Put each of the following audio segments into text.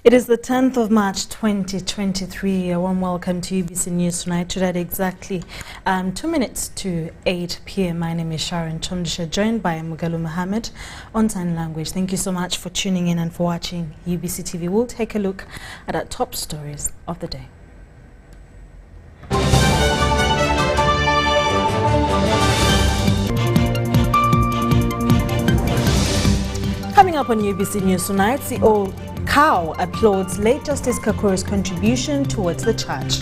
It is the 10th of March 2023. A warm welcome to UBC News Tonight. Today at exactly 2 minutes to 8 p.m. My name is Sharon Chomdisha, joined by Mugalu Mohammed on sign language. Thank you so much for tuning in and for watching UBC TV. We'll take a look at our top stories of the day. Coming up on UBC News Tonight, the old cow applauds late Justice Kakuru's contribution towards the church.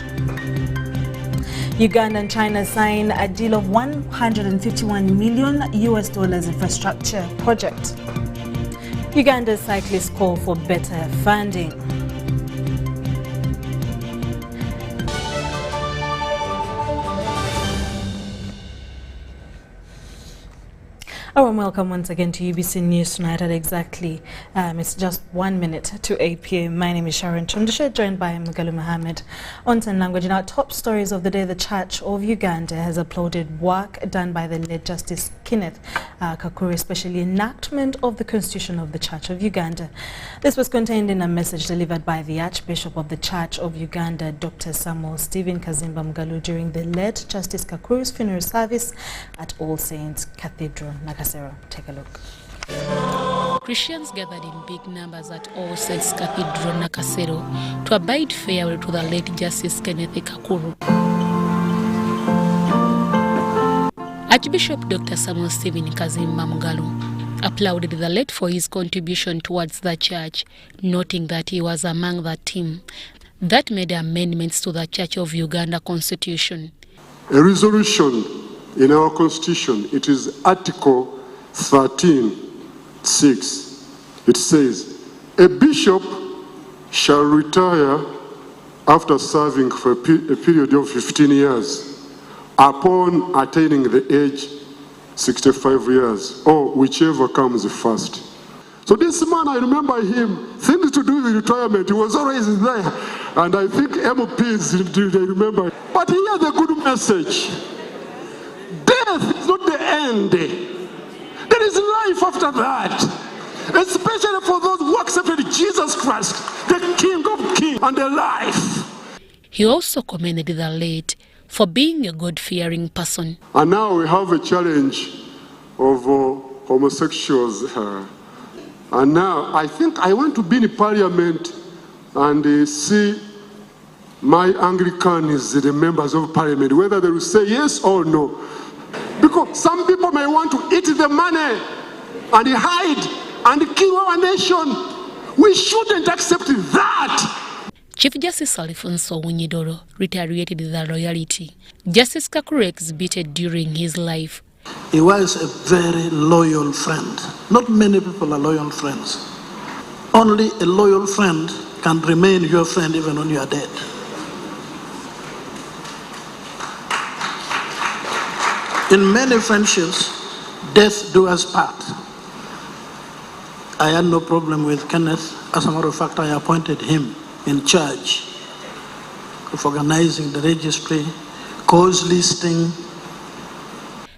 Uganda and China sign a deal of $151 million infrastructure project. Uganda's cyclists call for better funding. A warm welcome once again to UBC News Tonight at exactly, it's just 1 minute to 8 p.m. My name is Sharon Chomdisha, joined by Mugalu Mohammed on sign language. In our top stories of the day, the Church of Uganda has applauded work done by the late Justice Kenneth Kakuru, especially enactment of the Constitution of the Church of Uganda. This was contained in a message delivered by the Archbishop of the Church of Uganda, Dr. Samuel Stephen Kazimba Mugalu, during the late Justice Kakuru's funeral service at All Saints Cathedral, Nakasero. Take a look. Christians gathered in big numbers at All Saints Cathedral, Nakasero, to abide farewell to the late Justice Kenneth Kakuru. Archbishop Dr. Samuel Stephen Kazimba Mugalu applauded the late for his contribution towards the church, noting that he was among the team that made amendments to the Church of Uganda Constitution. A resolution in our Constitution, it is Article 13(6). It says, a bishop shall retire after serving for a period of 15 years upon attaining the age 65 years, or whichever comes first. So this man, I remember him, things to do with retirement, he was always there. And I think MPs, they remember. But he had a good message. Death is not the end. There is life after that. Especially for those who accepted Jesus Christ, the King of Kings and the life. He also commended the late for being a God-fearing person. And now we have a challenge of homosexuals. And now I think I want to be in Parliament and see my Anglicans, the members of Parliament, whether they will say yes or no. Because some people may want to eat the money and hide and kill our nation. We shouldn't accept that. Chief Justice Alfonso Wunyidoro reiterated the loyalty Justice Kakuru exhibited during his life. He was a very loyal friend. Not many people are loyal friends. Only a loyal friend can remain your friend even when you are dead. In many friendships, death do us part. I had no problem with Kenneth. As a matter of fact, I appointed him in charge of organizing the registry, cause listing.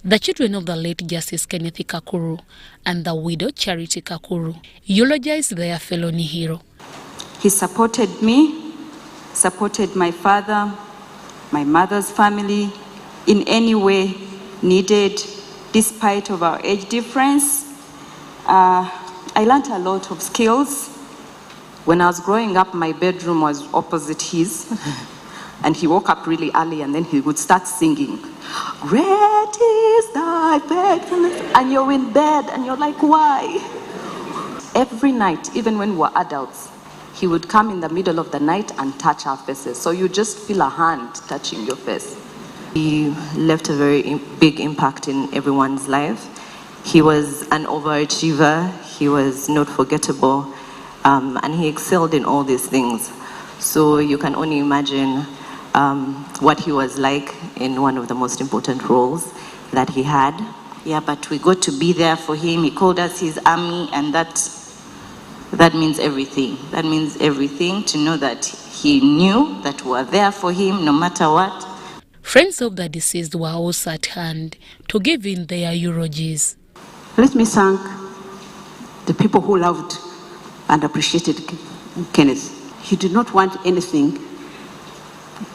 The children of the late Justice Kenneth Kakuru and the widow Charity Kakuru eulogized their felony hero. He supported me, supported my father, my mother's family in any way needed, despite of our age difference. I learned a lot of skills. When I was growing up, my bedroom was opposite his, and he woke up really early, and then he would start singing, "Great is thy faithfulness," and you're in bed, and you're like, why? Every night, even when we were adults, he would come in the middle of the night and touch our faces, so you just feel a hand touching your face. He left a very big impact in everyone's life. He was an overachiever, he was not forgettable, and he excelled in all these things. So you can only imagine what he was like in one of the most important roles that he had. Yeah, but we got to be there for him. He called us his army, and that means everything. That means everything, to know that he knew that we were there for him no matter what. Friends of the deceased were also at hand to give in their eulogies. Let me thank the people who loved and appreciated Kenneth. he did not want anything.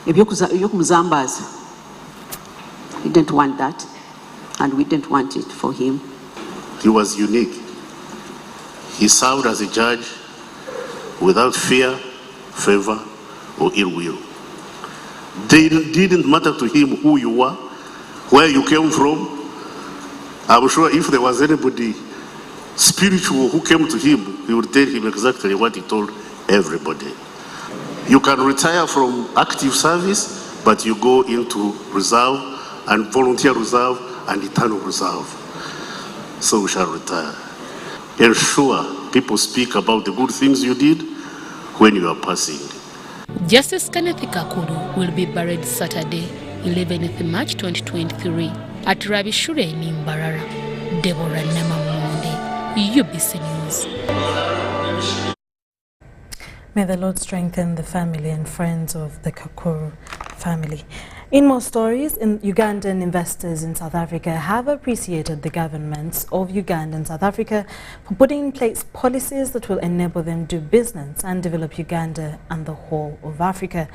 He didn't want that, and we didn't want it for him. He was unique. He served as a judge without fear, favor, or ill will. Didn't matter to him who you were, where you came from. I'm sure if there was anybody spiritual who came to him, he would tell him exactly what he told everybody. You can retire from active service, but you go into reserve and volunteer reserve and eternal reserve. So we shall retire. Ensure people speak about the good things you did when you are passing. Justice Kenneth Kakulu will be buried Saturday, 11th March 2023 at Rabishure in Mbarara. Deborah Namamonde, UBC News. May the Lord strengthen the family and friends of the Kakuru family. In more stories, Ugandan investors in South Africa have appreciated the governments of Uganda and South Africa for putting in place policies that will enable them to do business and develop Uganda and the whole of Africa.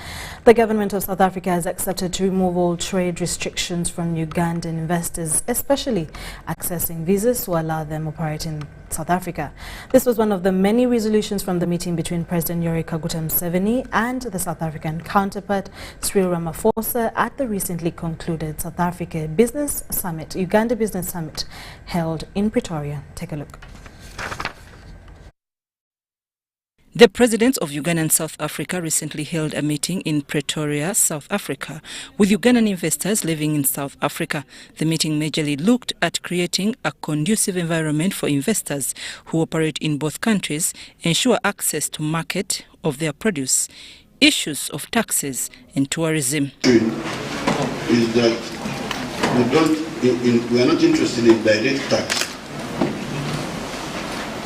The government of South Africa has accepted to remove all trade restrictions from Ugandan investors, especially accessing visas to allow them operate in South Africa. This was one of the many resolutions from the meeting between President Yoweri Kaguta Museveni and the South African counterpart Cyril Ramaphosa at the recently concluded South Africa Business Summit, Uganda Business Summit, held in Pretoria. Take a look. The presidents of Uganda and South Africa recently held a meeting in Pretoria, South Africa, with Ugandan investors living in South Africa. The meeting majorly looked at creating a conducive environment for investors who operate in both countries, ensure access to market of their produce, issues of taxes and tourism. Is that we are not interested in direct tax.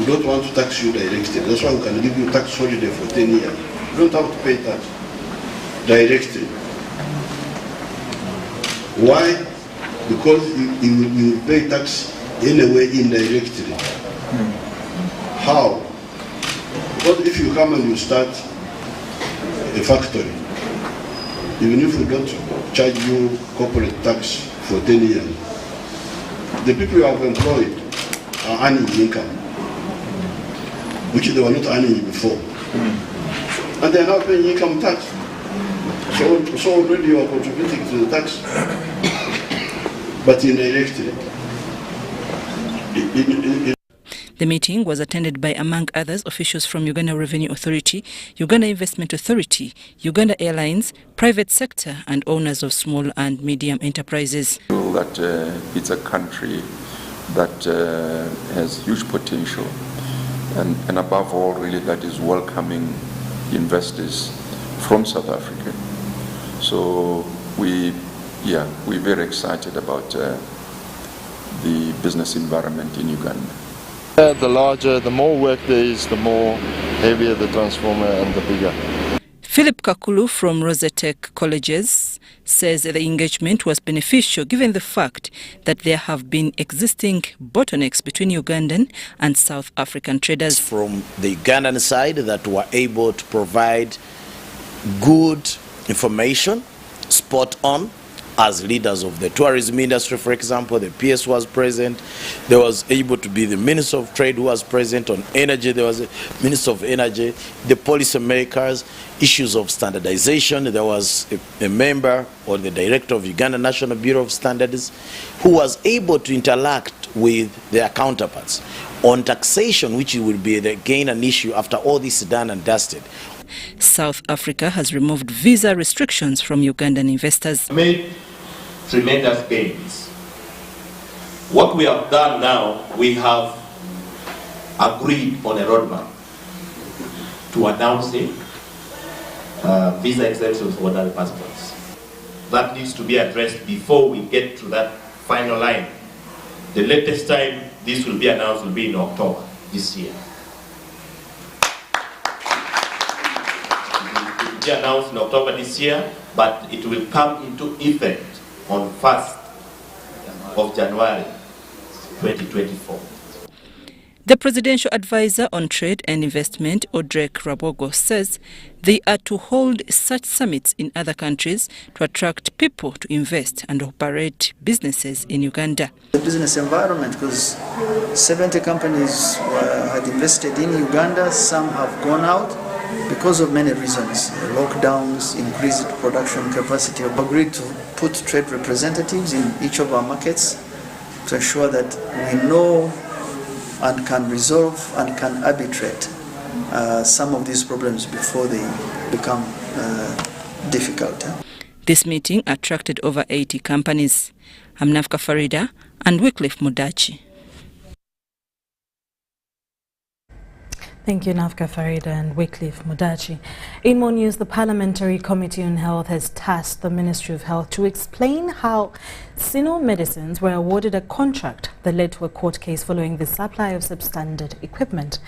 We don't want to tax you directly. That's why we can give you tax holiday for 10 years. You don't have to pay tax directly. Why? Because you pay tax anyway indirectly. How? Because if you come and you start a factory, even if we don't charge you corporate tax for 10 years, the people you have employed are earning income, which they were not earning before. And they are now paying income tax. So already you are contributing to the tax, but indirectly. The meeting was attended by, among others, officials from Uganda Revenue Authority, Uganda Investment Authority, Uganda Airlines, private sector and owners of small and medium enterprises. That it's a country that has huge potential. And above all, really, that is welcoming investors from South Africa. So we're very excited about the business environment in Uganda. The larger, the more work there is, the more heavier the transformer and the bigger. Philip Kakulu from Rosetech Colleges says the engagement was beneficial given the fact that there have been existing bottlenecks between Ugandan and South African traders. From the Ugandan side that were able to provide good information, spot on, as leaders of the tourism industry, for example, the PS was present. There was able to be the Minister of Trade who was present. On energy, there was a Minister of Energy, the policy makers, issues of standardization. There was a member or the director of Uganda National Bureau of Standards who was able to interact with their counterparts on taxation, which will be again an issue after all this is done and dusted. South Africa has removed visa restrictions from Ugandan investors. Made tremendous gains. What we have done now, we have agreed on a roadmap to announcing visa exemptions for ordinary passports. That needs to be addressed before we get to that final line. The latest time this will be announced will be in October this year. It will be announced in October this year, but it will come into effect on 1st of January 2024. The Presidential Advisor on Trade and Investment, Odrek Rabogo, says they are to hold such summits in other countries to attract people to invest and operate businesses in Uganda. The business environment, because 70 companies had invested in Uganda, some have gone out because of many reasons, lockdowns, increased production capacity. We've agreed to put trade representatives in each of our markets to ensure that we know and can resolve and can arbitrate some of these problems before they become difficult. This meeting attracted over 80 companies. I'm Nafka Farida and Wycliffe Mudachi. Thank you, Nafka Farida and Wycliffe Mudachi. In more news, the Parliamentary Committee on Health has tasked the Ministry of Health to explain how Sino Medicines were awarded a contract that led to a court case following the supply of substandard equipment.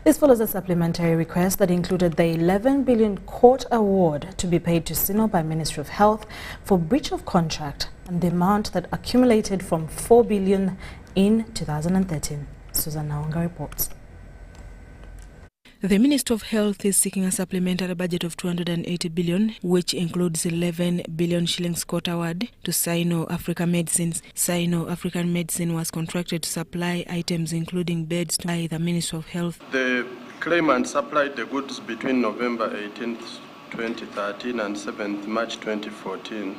This follows a supplementary request that included the 11 billion court award to be paid to Sino by Ministry of Health for breach of contract and the amount that accumulated from 4 billion in 2013. Susan Naonga reports. The Minister of Health is seeking a supplementary budget of 280 billion, which includes 11 billion shillings court award to Sino Africa Medicines. Sino African Medicine was contracted to supply items including beds by the Minister of Health. The claimant supplied the goods between November 18th, 2013 and 7th March 2014,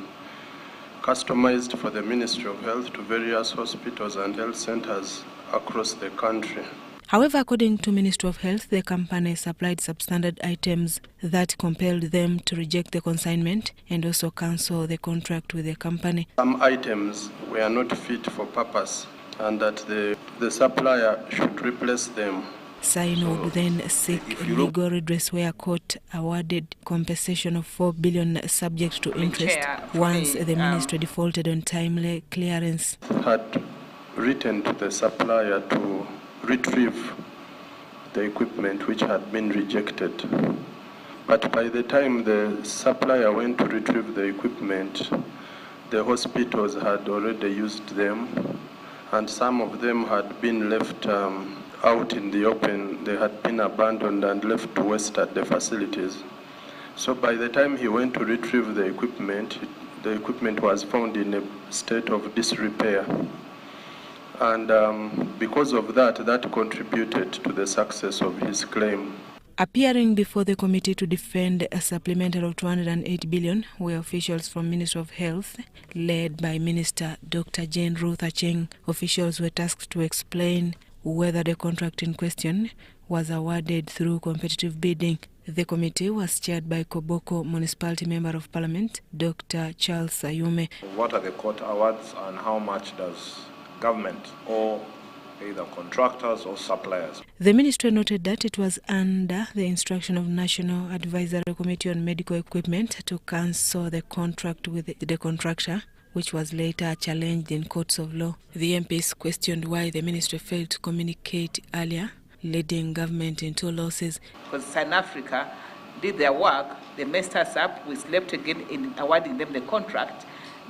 customized for the Ministry of Health to various hospitals and health centers across the country. However, according to Ministry of Health, the company supplied substandard items that compelled them to reject the consignment and also cancel the contract with the company. Some items were not fit for purpose and that the supplier should replace them. Sino would then seek legal redress where court awarded compensation of 4 billion subject to interest once the ministry defaulted on timely clearance. Had written to the supplier to retrieve the equipment which had been rejected. But by the time the supplier went to retrieve the equipment, the hospitals had already used them, and some of them had been left out in the open. They had been abandoned and left to waste at the facilities. So by the time he went to retrieve the equipment was found in a state of disrepair. And because of that contributed to the success of his claim. Appearing before the committee to defend a supplemental of 208 billion were officials from Ministry of Health, led by Minister Dr. Jane Ruth Acheng. Officials were tasked to explain whether the contract in question was awarded through competitive bidding. The committee was chaired by Koboko Municipality Member of Parliament, Dr. Charles Sayume. What are the court awards and how much does government or either contractors or suppliers? The ministry noted that it was under the instruction of National Advisory Committee on Medical Equipment to cancel the contract with the contractor, which was later challenged in courts of law. The MPs questioned why the ministry failed to communicate earlier, leading government into losses. Because South Africa did their work, they messed us up, we slept again in awarding them the contract.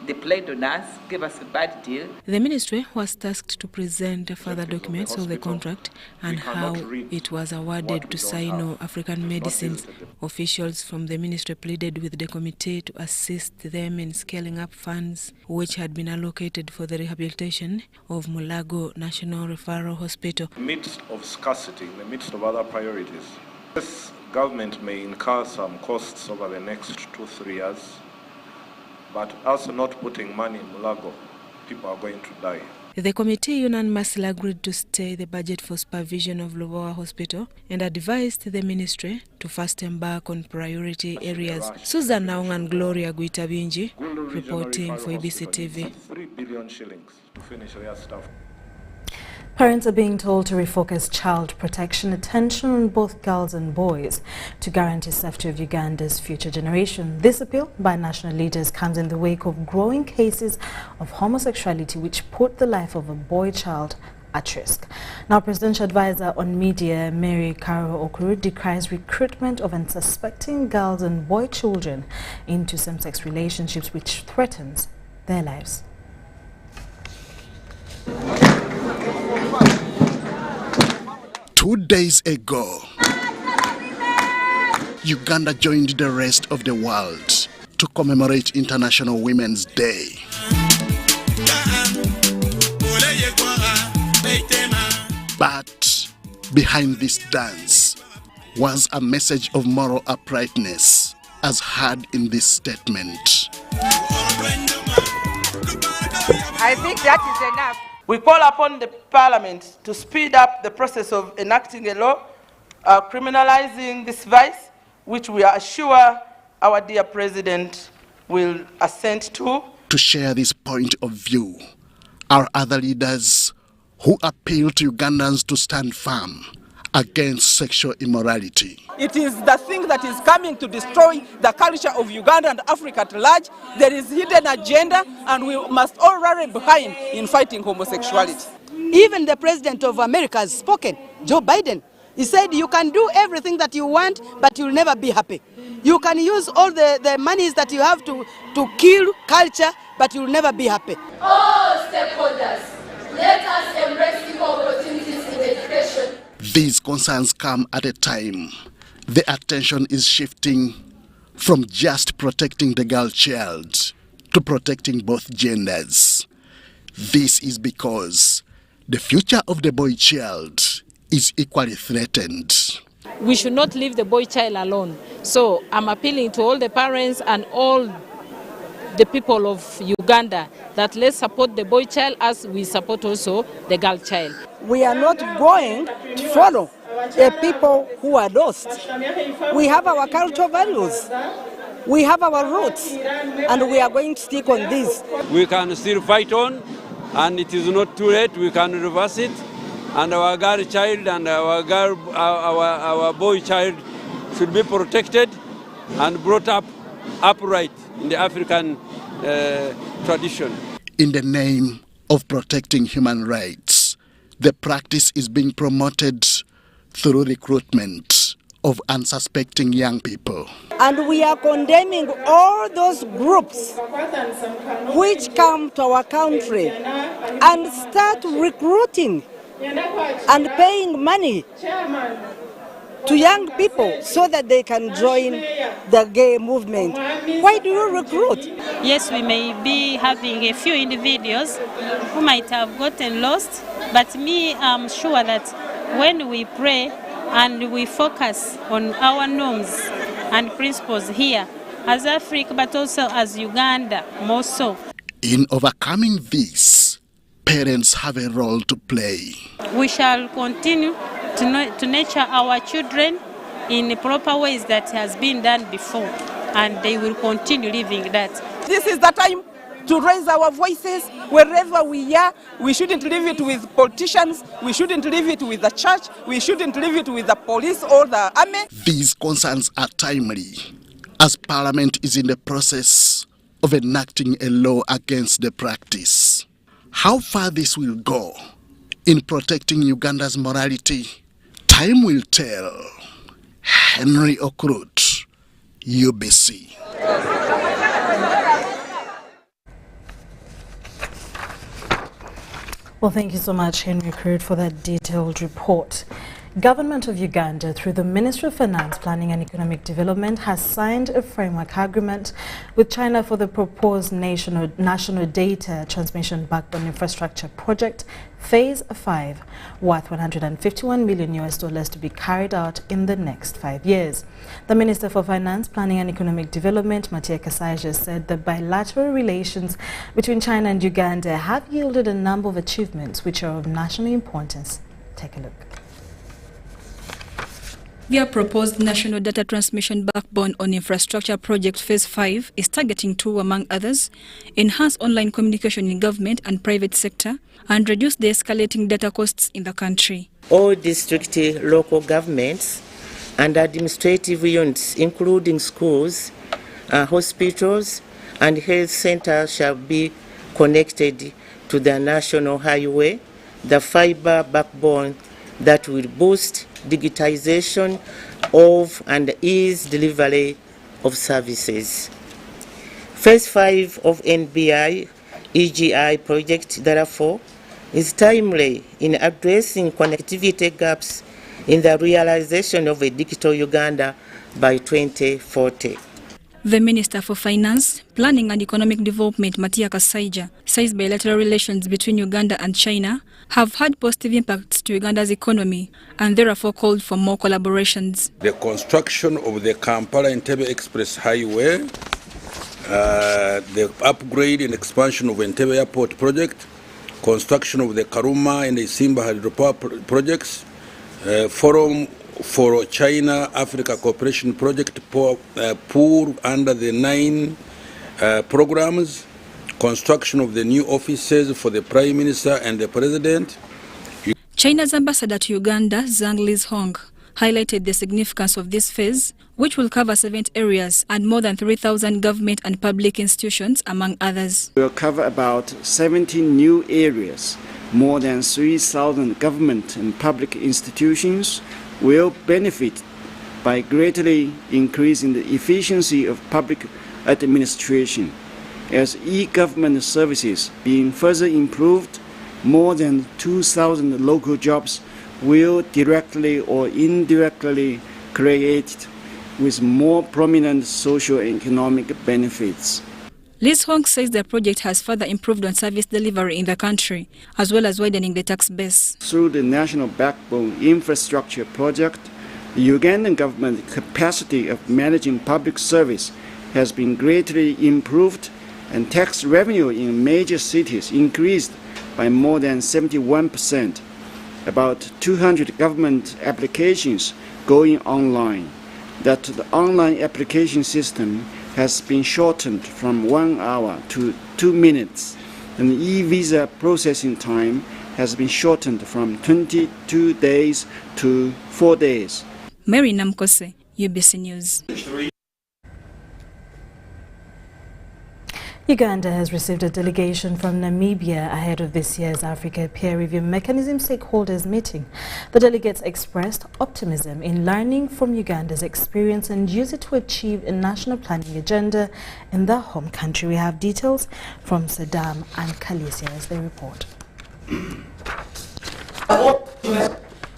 They played on us, gave us a bad deal. The ministry was tasked to present further documents of the contract and how it was awarded to Sino African Medicines. Officials from the ministry pleaded with the committee to assist them in scaling up funds which had been allocated for the rehabilitation of Mulago National Referral Hospital. In the midst of scarcity, in the midst of other priorities, this government may incur some costs over the next 2-3 years, but also not putting money in Mulago, people are going to die. The committee unanimously agreed to stay the budget for supervision of Lubowa Hospital and advised the ministry to first embark on priority areas. Susan Naung and Gloria Guitabinji reporting for UBC TV. 3 billion shillings to finish their stuff. Parents are being told to refocus child protection attention on both girls and boys to guarantee safety of Uganda's future generation. This appeal by national leaders comes in the wake of growing cases of homosexuality which put the life of a boy child at risk. Now, Presidential Advisor on Media Mary Karo Okuru decries recruitment of unsuspecting girls and boy children into same-sex relationships which threatens their lives. 2 days ago, Uganda joined the rest of the world to commemorate International Women's Day. But behind this dance was a message of moral uprightness, as heard in this statement. I think that is enough. We call upon the Parliament to speed up the process of enacting a law criminalizing this vice, which we are sure our dear President will assent to. To share this point of view are other leaders who appeal to Ugandans to stand firm against sexual immorality. It is the thing that is coming to destroy the culture of Uganda and Africa at large. There is hidden agenda, and we must all rally behind in fighting homosexuality. Even the President of America has spoken, Joe Biden. He said you can do everything that you want, but you'll never be happy. You can use all the monies that you have to kill culture, but you'll never be happy. All stakeholders, let us embrace equal opportunities in education. These concerns come at a time the attention is shifting from just protecting the girl child to protecting both genders. This is because the future of the boy child is equally threatened. We should not leave the boy child alone. So I'm appealing to all the parents and all the people of Uganda that let's support the boy child as we support also the girl child. We are not going to follow a people who are lost. We have our cultural values. We have our roots, and we are going to stick on this. We can still fight on, and it is not too late. We can reverse it, and our girl child and our boy child should be protected and brought up upright in the African tradition. In the name of protecting human rights, the practice is being promoted through recruitment of unsuspecting young people. And we are condemning all those groups which come to our country and start recruiting and paying money to young people so that they can join the gay movement. Why do you recruit? Yes, we may be having a few individuals who might have gotten lost, but me, I'm sure that when we pray and we focus on our norms and principles here as Africa, but also as Uganda, more so. In overcoming this, parents have a role to play. We shall continue to nurture our children in the proper ways that has been done before, and they will continue living that. This is the time to raise our voices wherever we are. We shouldn't leave it with politicians. We shouldn't leave it with the church. We shouldn't leave it with the police or the army. These concerns are timely, as Parliament is in the process of enacting a law against the practice. How far this will go in protecting Uganda's morality, time will tell. Henry Okrut, UBC. Well, thank you so much, Henry Okrut, for that detailed report. Government of Uganda, through the Ministry of Finance, Planning and Economic Development, has signed a framework agreement with China for the proposed national data transmission backbone infrastructure project, Phase 5, worth $151 million to be carried out in the next 5 years. The Minister for Finance, Planning and Economic Development, Mattia Kasaija, said the bilateral relations between China and Uganda have yielded a number of achievements which are of national importance. Take a look. Their proposed national data transmission backbone on infrastructure project Phase 5 is targeting to, among others, enhance online communication in government and private sector and reduce the escalating data costs in the country. All district local governments and administrative units, including schools, hospitals, and health centers, shall be connected to the national highway, the fiber backbone that will boost digitization of and ease delivery of services. Phase 5 of NBI EGI project, therefore, is timely in addressing connectivity gaps in the realization of a digital Uganda by 2040. The Minister for Finance, Planning and Economic Development, Matia Kasaija, says bilateral relations between Uganda and China have had positive impacts to Uganda's economy and therefore called for more collaborations. The construction of the Kampala-Entebbe Express Highway, the upgrade and expansion of Entebbe Airport project, construction of the Karuma and the Simba hydropower projects, forum for China-Africa Cooperation Project pool under the 9 programs, construction of the new offices for the Prime Minister and the President. China's ambassador to Uganda, Zhang Lizhong, highlighted the significance of this phase, which will cover 70 areas and more than 3,000 government and public institutions, among others. We will cover about 70 new areas. More than 3,000 government and public institutions will benefit by greatly increasing the efficiency of public administration. As e-government services being further improved, more than 2,000 local jobs will directly or indirectly created with more prominent social and economic benefits. Liz Hong says the project has further improved on service delivery in the country, as well as widening the tax base. Through the National Backbone Infrastructure Project, the Ugandan government's capacity of managing public service has been greatly improved, and tax revenue in major cities increased by more than 71%. About 200 government applications going online. That the online application system has been shortened from 1 hour to 2 minutes, and the e-visa processing time has been shortened from 22 days to 4 days. Mary Namkose, UBC News. Uganda has received a delegation from Namibia ahead of this year's Africa Peer Review Mechanism stakeholders meeting. The delegates expressed optimism in learning from Uganda's experience and use it to achieve a national planning agenda in their home country. We have details from Saddam and Khaleesi as they report.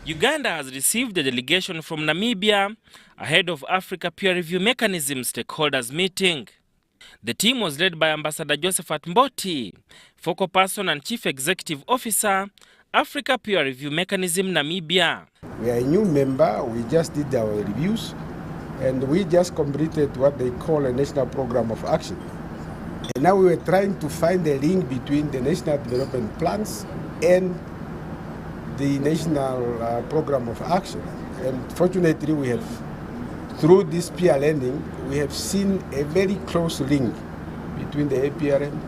Uganda has received a delegation from Namibia ahead of Africa Peer Review Mechanism stakeholders meeting. The team was led by Ambassador Josephat Mboti, focal person and chief executive officer, Africa Peer Review Mechanism Namibia. We are a new member. We just did our reviews, and we just completed what they call a national program of action. And now we were trying to find a link between the national development plans and the national program of action. And fortunately, we have, through this peer learning, we have seen a very close link between the APRM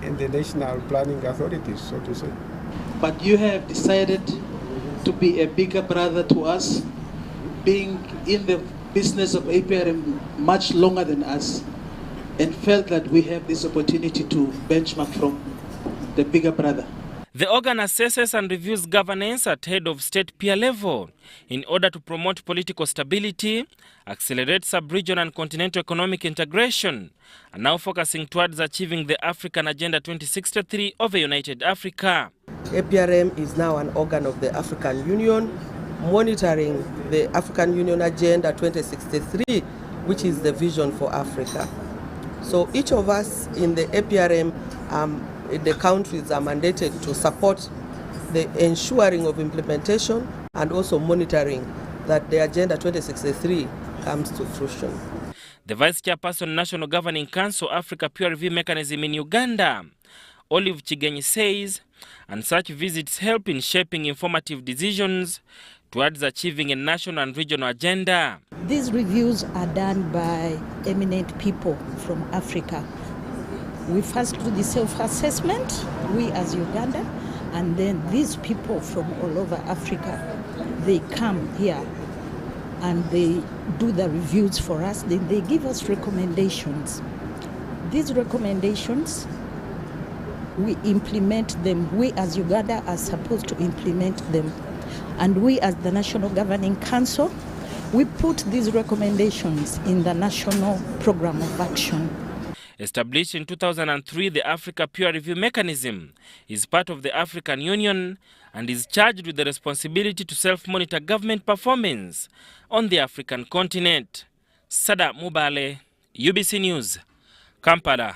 and the national planning authorities, so to say. But you have decided to be a bigger brother to us, being in the business of APRM much longer than us, and felt that we have this opportunity to benchmark from the bigger brother. The organ assesses and reviews governance at head of state peer level in order to promote political stability, accelerate sub-regional and continental economic integration, and now focusing towards achieving the African Agenda 2063 of a united Africa. APRM is now an organ of the African Union, monitoring the African Union Agenda 2063, which is the vision for Africa. So each of us in the APRM, the countries are mandated to support the ensuring of implementation and also monitoring that the Agenda 2063 comes to fruition. The Vice Chairperson, National Governing Council Africa Peer Review Mechanism in Uganda, Olive Chigenyi, says, and such visits help in shaping informative decisions towards achieving a national and regional agenda. These reviews are done by eminent people from Africa. We first do the self-assessment, we as Uganda, and then these people from all over Africa, they come here and they do the reviews for us, then they give us recommendations. These recommendations, we implement them. We as Uganda are supposed to implement them. And we as the National Governing Council, we put these recommendations in the National Program of Action. Established in 2003, the Africa Peer Review Mechanism is part of the African Union and is charged with the responsibility to self-monitor government performance on the African continent. Sada Mubale, UBC News, Kampala.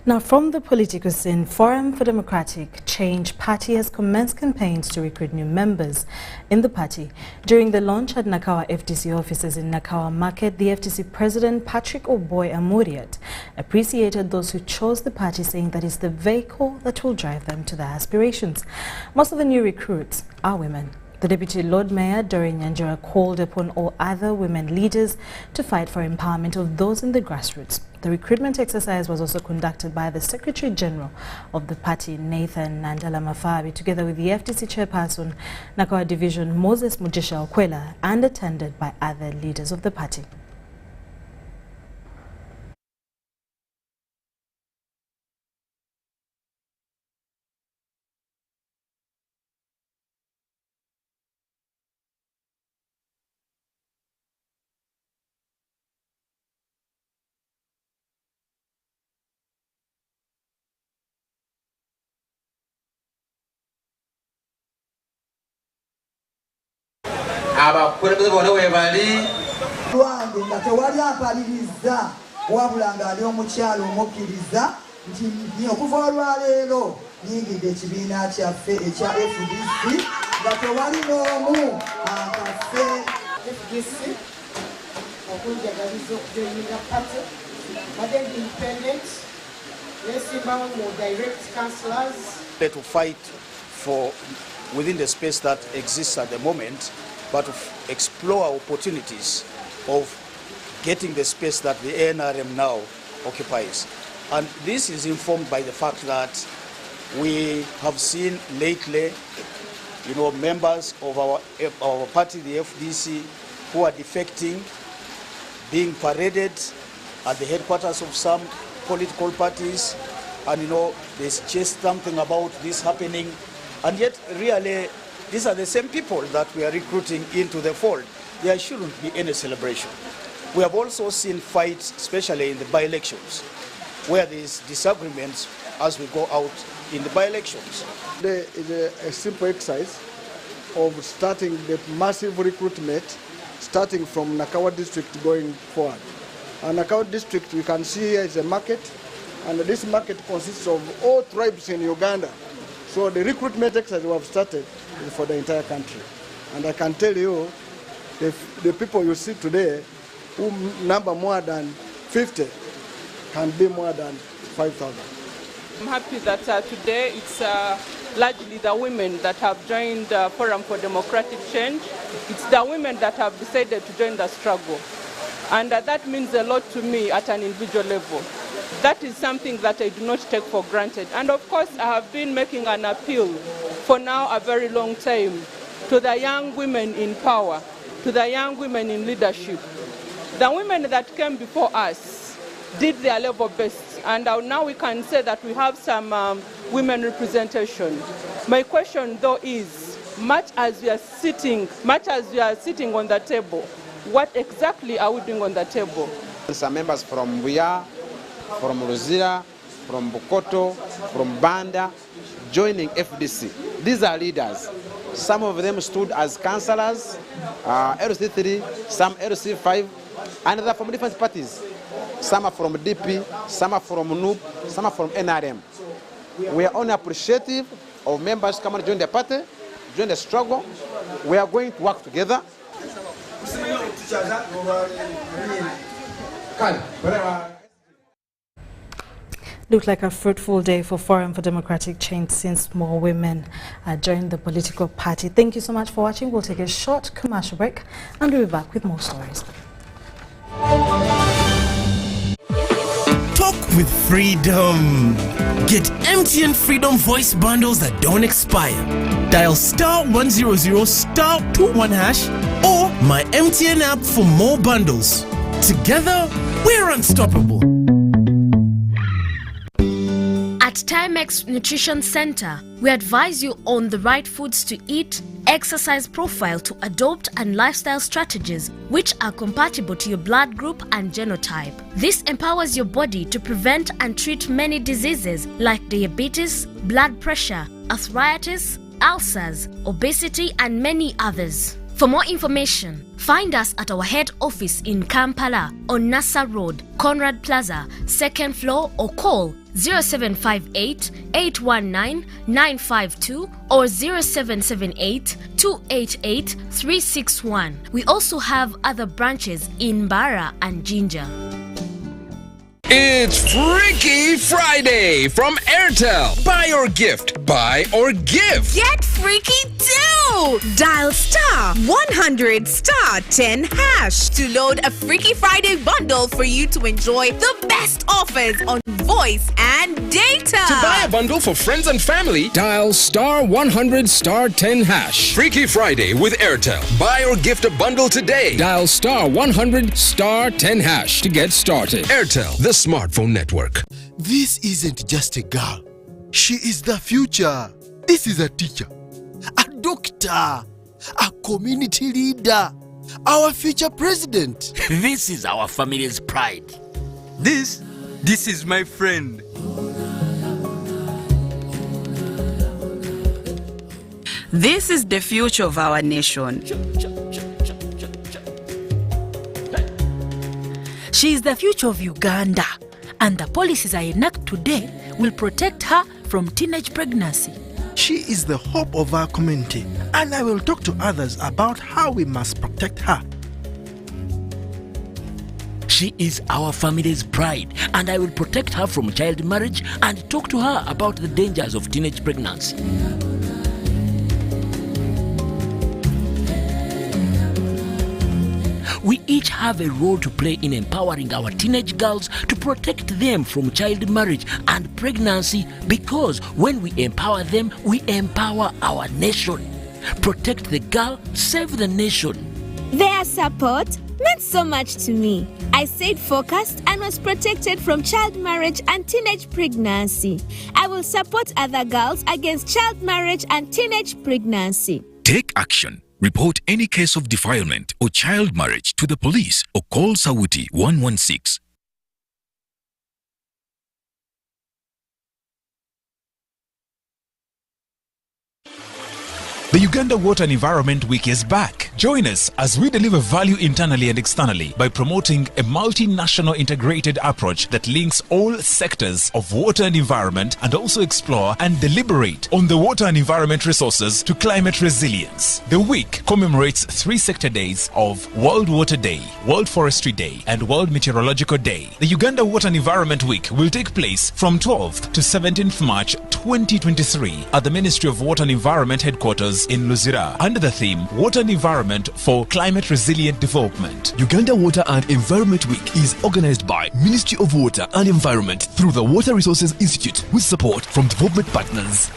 Now, from the political scene, Forum for Democratic Change Party has commenced campaigns to recruit new members in the party. During the launch at Nakawa FDC offices in Nakawa Market, the FDC president, Patrick Oboy Amuriat, appreciated those who chose the party, saying that it's the vehicle that will drive them to their aspirations. Most of the new recruits are women. The Deputy Lord Mayor, Doreen Nyanjura, called upon all other women leaders to fight for empowerment of those in the grassroots. The recruitment exercise was also conducted by the Secretary General of the party, Nathan Nandala Mafabi, together with the FDC Chairperson, Nakawa Division, Moses Mujisha Okwela, and attended by other leaders of the party. abakulembeze bona webali wange nga tewali apaliriza wabula nga ali omukyalo omukkiriza nti okuva olwaleero nyingidde ekibiina kyaffe ekya FDC nga tewali n'omu akafe FDC okunjagaliza okujoyininga pate badde independent nesimbawo mu direct councillors to fight for within the space that exists at the moment, but to explore opportunities of getting the space that the NRM now occupies. And this is informed by the fact that we have seen lately, members of our party, the FDC, who are defecting, being paraded at the headquarters of some political parties, and there's just something about this happening. And yet, really, these are the same people that we are recruiting into the fold. There shouldn't be any celebration. We have also seen fights, especially in the by-elections, where there is disagreements as we go out in the by-elections. There is a simple exercise of starting the massive recruitment, starting from Nakawa district going forward. And Nakawa district, we can see here is a market, and this market consists of all tribes in Uganda. So the recruitment exercise we have started is for the entire country. And I can tell you, the people you see today, who number more than 50, can be more than 5,000. I'm happy that today it's largely the women that have joined the Forum for Democratic Change. It's the women that have decided to join the struggle. And that means a lot to me at an individual level. That is something that I do not take for granted. And of course, I have been making an appeal for now a very long time to the young women in power, to the young women in leadership. The women that came before us did their level best, and now we can say that we have some women representation. My question, though, is, much as we are sitting on the table, what exactly are we doing on the table? Some members from Buya, from Rosira, from Bukoto, from Banda, joining FDC. These are leaders. Some of them stood as councillors, LC3, some LC5, and others from different parties. Some are from DP, some are from NUP, some are from NRM. We are only appreciative of members coming to join the party, join the struggle. We are going to work together. Looked like a fruitful day for Forum for Democratic Change since more women joined the political party. Thank you so much for watching. We'll take a short commercial break and we'll be back with more stories. Talk with freedom. Get MTN Freedom voice bundles that don't expire. Dial *100 *21# or my MTN app for more bundles. Together, we're unstoppable. At Timex Nutrition Center, we advise you on the right foods to eat exercise profile to adopt and lifestyle strategies which are compatible to your blood group and genotype. This empowers your body to prevent and treat many diseases like diabetes, blood pressure, arthritis, ulcers, obesity, and many others. For more information, find us at our head office in Kampala on Nassa Road, Conrad Plaza, 2nd floor, or call 0758 819 952 or 0778 288 361. We also have other branches in Bara and Jinja. It's Freaky Friday from Airtel. Buy or gift. Buy or give. Get freaky too! Dial *100 *10 hash to load a Freaky Friday bundle for you to enjoy the best offers on voice and data. To buy a bundle for friends and family, dial *100 *10 hash. Freaky Friday with Airtel. Buy or gift a bundle today. Dial *100 *10 hash to get started. Airtel, the smartphone network. This isn't just a girl. She is the future. This is a teacher, a doctor, a community leader, our future president. This is our family's pride. This is my friend. This is the future of our nation. She is the future of Uganda, and the policies I enact today will protect her from teenage pregnancy. She is the hope of our community, and I will talk to others about how we must protect her. She is our family's pride, and I will protect her from child marriage and talk to her about the dangers of teenage pregnancy. We each have a role to play in empowering our teenage girls to protect them from child marriage and pregnancy, because when we empower them, we empower our nation. Protect the girl, save the nation. Their support meant so much to me. I stayed focused and was protected from child marriage and teenage pregnancy. I will support other girls against child marriage and teenage pregnancy. Take action. Report any case of defilement or child marriage to the police or call Sawuti 116. The Uganda Water and Environment Week is back. Join us as we deliver value internally and externally by promoting a multinational integrated approach that links all sectors of water and environment, and also explore and deliberate on the water and environment resources to climate resilience. The week commemorates 3 sector days of World Water Day, World Forestry Day, and World Meteorological Day. The Uganda Water and Environment Week will take place from 12th to 17th March 2023 at the Ministry of Water and Environment headquarters in Luzira, under the theme Water and Environment for Climate Resilient Development. Uganda Water and Environment Week is organized by Ministry of Water and Environment through the Water Resources Institute with support from development partners.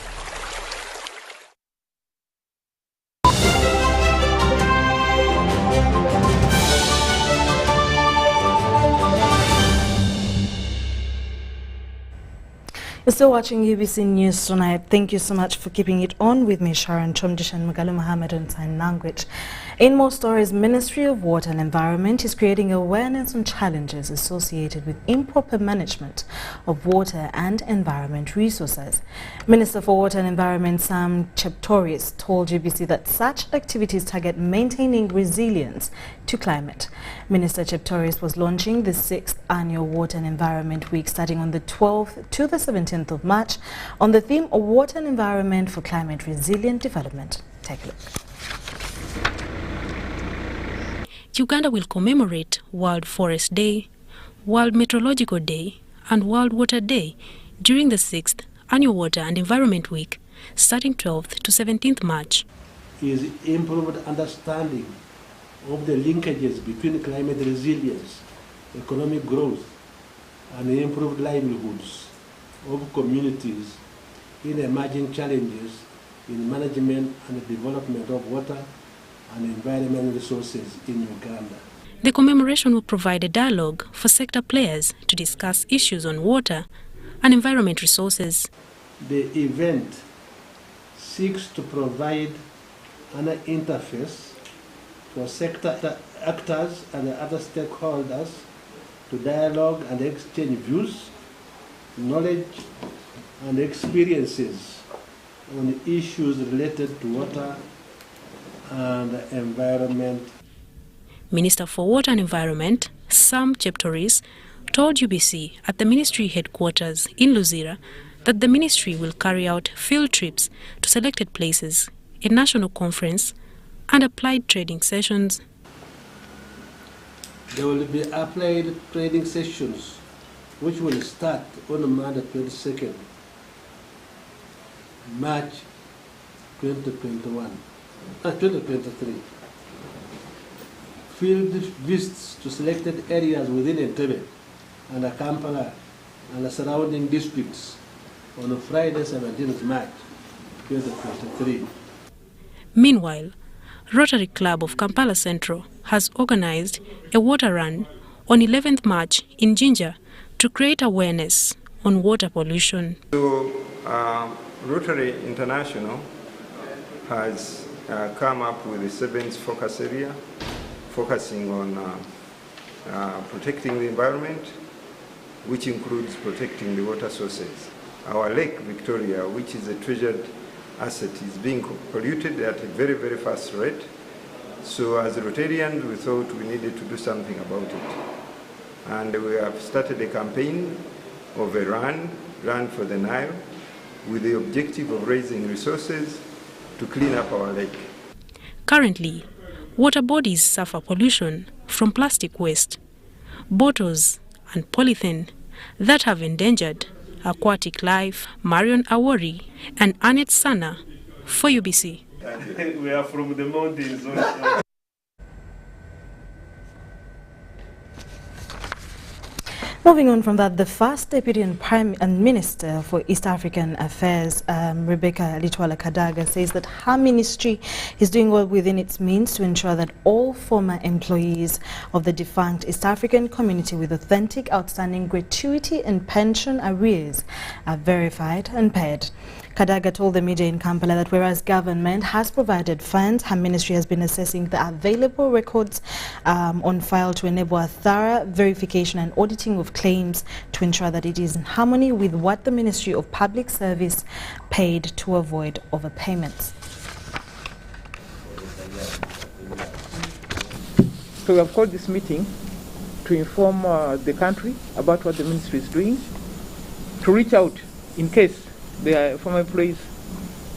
You're still watching UBC News Tonight. Thank you so much for keeping it on with me, Sharon Chomdish and Magalu Mohammed on Sign Language. In more stories, Ministry of Water and Environment is creating awareness on challenges associated with improper management of water and environment resources. Minister for Water and Environment Sam Cheptoris told UBC that such activities target maintaining resilience to climate. Minister Cheptoris was launching the 6th Annual Water and Environment Week starting on the 12th to the 17th of March on the theme of Water and Environment for Climate Resilient Development. Take a look. Uganda will commemorate World Forest Day, World Meteorological Day, and World Water Day during the 6th Annual Water and Environment Week, starting 12th to 17th March. Is improved understanding of the linkages between climate resilience, economic growth, and improved livelihoods of communities in emerging challenges in management and development of water and environmental resources in Uganda. The commemoration will provide a dialogue for sector players to discuss issues on water and environment resources. The event seeks to provide an interface for sector actors and other stakeholders to dialogue and exchange views, knowledge, and experiences on issues related to water and environment. Minister for Water and Environment, Sam Cheptoris, told UBC at the ministry headquarters in Luzira that the ministry will carry out field trips to selected places, a national conference, and applied training sessions. There will be applied training sessions which will start on Monday 22nd, March 2023. Field visits to selected areas within Entebbe and Kampala and the surrounding districts on Friday 17th March 2023. Meanwhile, Rotary Club of Kampala Central has organized a water run on 11th March in Jinja to create awareness on water pollution. So, Rotary International has come up with the 7th focus area, focusing on protecting the environment, which includes protecting the water sources. Our Lake Victoria, which is a treasured asset, is being polluted at a very, very fast rate. So as Rotarians, we thought we needed to do something about it. And we have started a campaign of a run for the Nile, with the objective of raising resources to clean up our lake. Currently, water bodies suffer pollution from plastic waste, bottles and polythene that have endangered aquatic life. Marion Awori and Annette Sana for UBC. We are from the mountains also. Moving on from that, the first Deputy and Prime Minister for East African Affairs, Rebecca Litwala Kadaga, says that her ministry is doing well within its means to ensure that all former employees of the defunct East African community with authentic outstanding gratuity and pension arrears are verified and paid. Kadaga told the media in Kampala that whereas government has provided funds, her ministry has been assessing the available records on file to enable a thorough verification and auditing of claims to ensure that it is in harmony with what the Ministry of Public Service paid to avoid overpayments. So we have called this meeting to inform the country about what the ministry is doing, to reach out in case there are former employees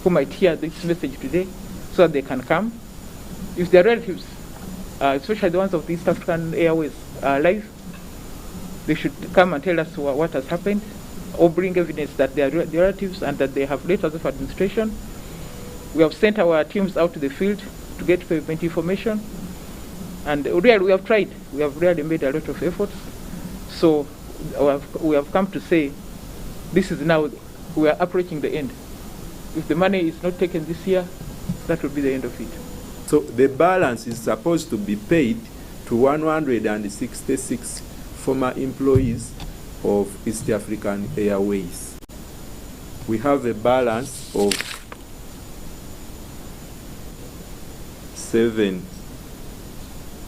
who might hear this message today so that they can come. If their relatives, especially the ones of the East African Airways, are alive, they should come and tell us what has happened, or bring evidence that they are their relatives and that they have letters of administration. We have sent our teams out to the field to get payment information, and really we have tried. We have really made a lot of efforts. So we have come to say this is now, we are approaching the end. If the money is not taken this year, that will be the end of it. So the balance is supposed to be paid to 166 former employees of East African Airways. We have a balance of 7.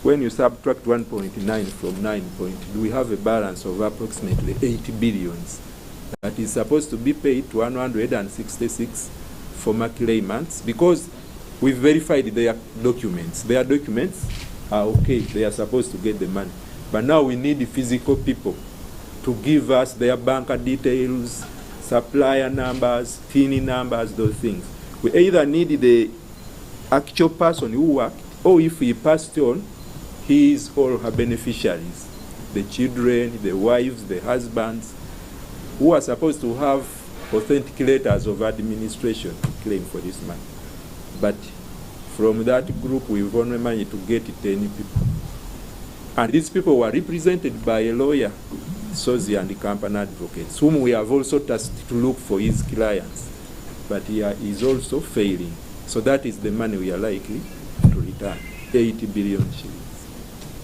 When you subtract 1.9 from 9.2, we have a balance of approximately 80 billions. That is supposed to be paid to 166 former claimants because we verified their documents. Their documents are okay, they are supposed to get the money. But now we need the physical people to give us their bank details, supplier numbers, TIN numbers, those things. We either need the actual person who worked, or if he passed on, his or her beneficiaries, the children, the wives, the husbands, who are supposed to have authentic letters of administration to claim for this money. But from that group, we've only managed to get 10 people. And these people were represented by a lawyer, Sozi and the company advocates, whom we have also tasked to look for his clients. But he is also failing. So that is the money we are likely to return, 80 billion shillings.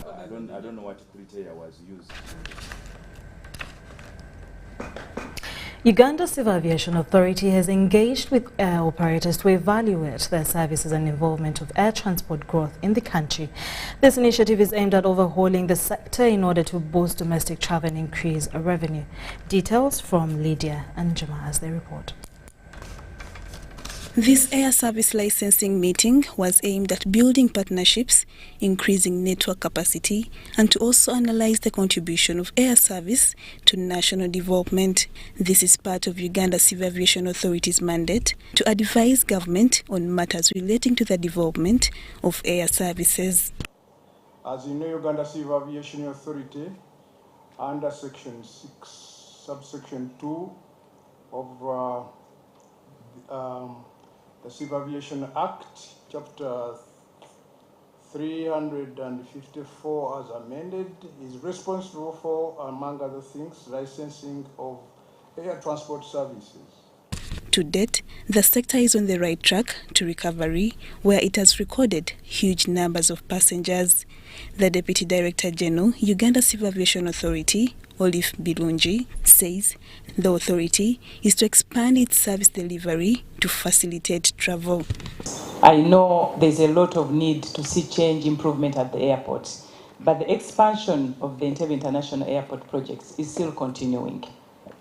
I don't know what criteria was used. Uganda Civil Aviation Authority has engaged with air operators to evaluate their services and involvement of air transport growth in the country. This initiative is aimed at overhauling the sector in order to boost domestic travel and increase revenue. Details from Lydia and Juma as they report. This air service licensing meeting was aimed at building partnerships, increasing network capacity, and to also analyze the contribution of air service to national development. This is part of Uganda Civil Aviation Authority's mandate to advise government on matters relating to the development of air services. As you know, Uganda Civil Aviation Authority, under Section 6, subsection 2 of the Civil Aviation Act, Chapter 354 as amended, is responsible for, among other things, licensing of air transport services. To date, the sector is on the right track to recovery, where it has recorded huge numbers of passengers. The Deputy Director General, Uganda Civil Aviation Authority, Olive Birungi, says the authority is to expand its service delivery to facilitate travel. I know there's a lot of need to see change, improvement at the airport, but the expansion of the Entebbe International Airport projects is still continuing